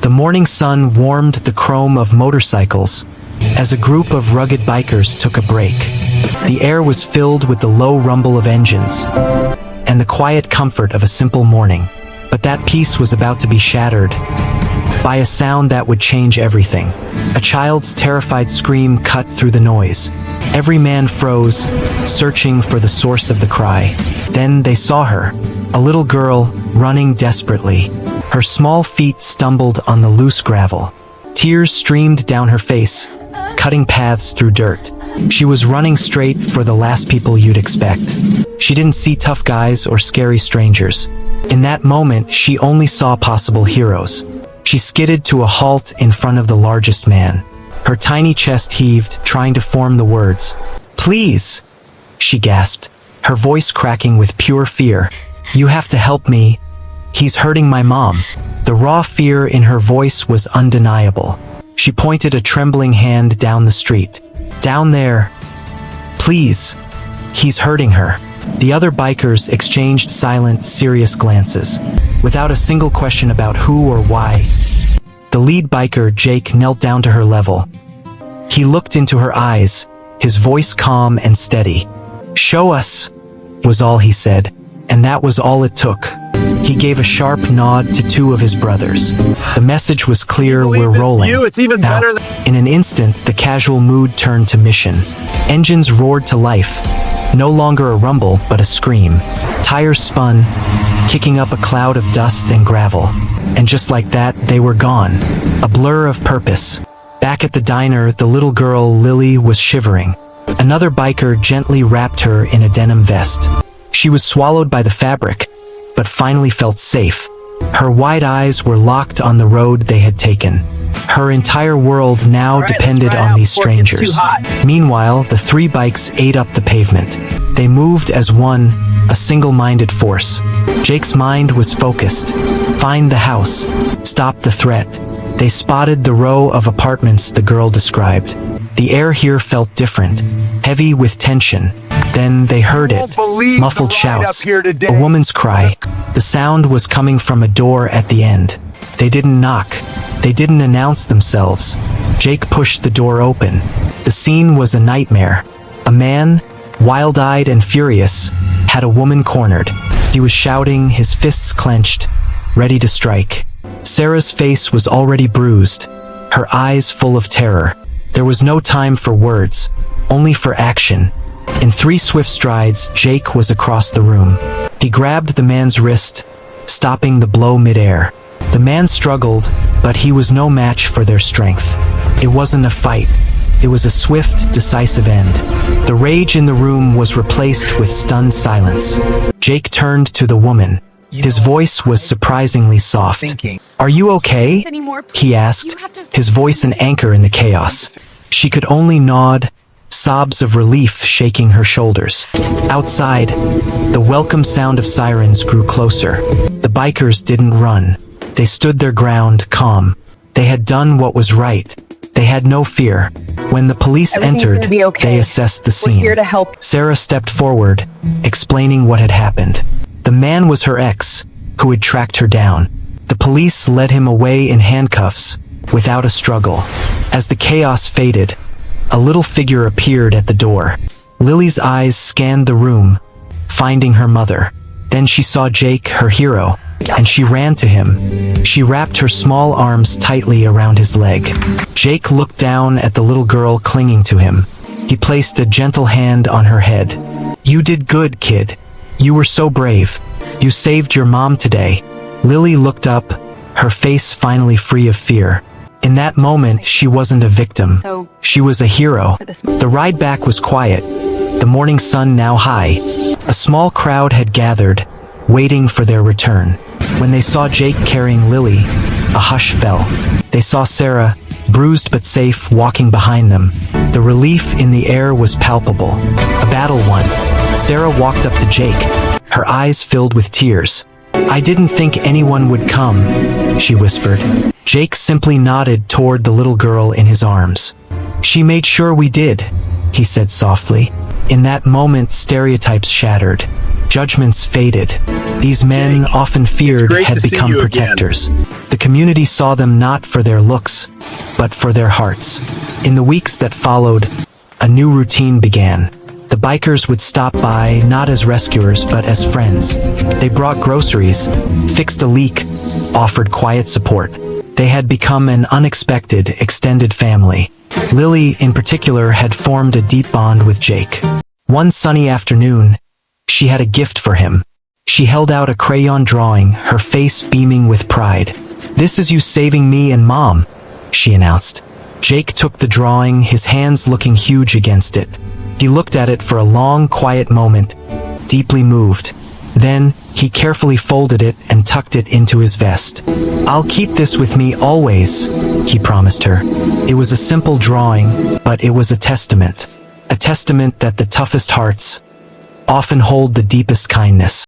The morning sun warmed the chrome of motorcycles as a group of rugged bikers took a break. The air was filled with the low rumble of engines and the quiet comfort of a simple morning. But that peace was about to be shattered by a sound that would change everything. A child's terrified scream cut through the noise. Every man froze, searching for the source of the cry. Then they saw her, a little girl running desperately. Her small feet stumbled on the loose gravel. Tears streamed down her face, cutting paths through dirt. She was running straight for the last people you'd expect. She didn't see tough guys or scary strangers. In that moment, she only saw possible heroes. She skidded to a halt in front of the largest man. Her tiny chest heaved, trying to form the words. "Please," she gasped, her voice cracking with pure fear. "You have to help me. He's hurting my mom." The raw fear in her voice was undeniable. She pointed a trembling hand down the street. "Down there. Please. He's hurting her." The other bikers exchanged silent, serious glances, without a single question about who or why. The lead biker, Jake, knelt down to her level. He looked into her eyes, his voice calm and steady. "Show us," was all he said, and that was all it took. He gave a sharp nod to two of his brothers. The message was clear: we're rolling. Now, in an instant, the casual mood turned to mission. Engines roared to life. No longer a rumble, but a scream. Tires spun, kicking up a cloud of dust and gravel. And just like that, they were gone. A blur of purpose. Back at the diner, the little girl, Lily, was shivering. Another biker gently wrapped her in a denim vest. She was swallowed by the fabric, but finally felt safe. Her wide eyes were locked on the road they had taken. Her entire world now depended on these strangers. Meanwhile, the three bikes ate up the pavement. They moved as one, a single-minded force. Jake's mind was focused. Find the house. Stop the threat. They spotted the row of apartments the girl described. The air here felt different, heavy with tension. Then they heard it. Muffled shouts. A woman's cry. The sound was coming from a door at the end. They didn't knock. They didn't announce themselves. Jake pushed the door open. The scene was a nightmare. A man, wild-eyed and furious, had a woman cornered. He was shouting, his fists clenched, ready to strike. Sarah's face was already bruised, her eyes full of terror. There was no time for words, only for action. In 3 swift strides, Jake was across the room. He grabbed the man's wrist, stopping the blow mid-air. The man struggled, but he was no match for their strength. It wasn't a fight. It was a swift, decisive end. The rage in the room was replaced with stunned silence. Jake turned to the woman. His voice was surprisingly soft. "Are you okay?" he asked, his voice an anchor in the chaos. She could only nod, sobs of relief shaking her shoulders. Outside, the welcome sound of sirens grew closer. The bikers didn't run. They stood their ground, calm. They had done what was right. They had no fear. When the police entered, they assessed the scene. We're here to help. Sarah stepped forward, explaining what had happened. The man was her ex, who had tracked her down. The police led him away in handcuffs, without a struggle. As the chaos faded, a little figure appeared at the door. Lily's eyes scanned the room, finding her mother. Then she saw Jake, her hero, and she ran to him. She wrapped her small arms tightly around his leg. Jake looked down at the little girl clinging to him. He placed a gentle hand on her head. "You did good, kid. You were so brave. You saved your mom today." Lily looked up, her face finally free of fear. In that moment, she wasn't a victim. She was a hero. The ride back was quiet, the morning sun now high. A small crowd had gathered, waiting for their return. When they saw Jake carrying Lily, a hush fell. They saw Sarah, bruised but safe, walking behind them. The relief in the air was palpable. A battle won. Sarah walked up to Jake, her eyes filled with tears. "I didn't think anyone would come," she whispered. Jake simply nodded toward the little girl in his arms. "She made sure we did," he said softly. In that moment, stereotypes shattered. Judgments faded. These men, often feared, had become protectors. The community saw them not for their looks, but for their hearts. In the weeks that followed, a new routine began. The bikers would stop by not as rescuers but as friends. They brought groceries, fixed a leak, offered quiet support. They had become an unexpected, extended family. Lily, in particular, had formed a deep bond with Jake. One sunny afternoon, she had a gift for him. She held out a crayon drawing, her face beaming with pride. "This is you saving me and Mom," she announced. Jake took the drawing, his hands looking huge against it. He looked at it for a long, quiet moment, deeply moved. Then, he carefully folded it and tucked it into his vest. "I'll keep this with me always," he promised her. It was a simple drawing, but it was a testament. A testament that the toughest hearts often hold the deepest kindness.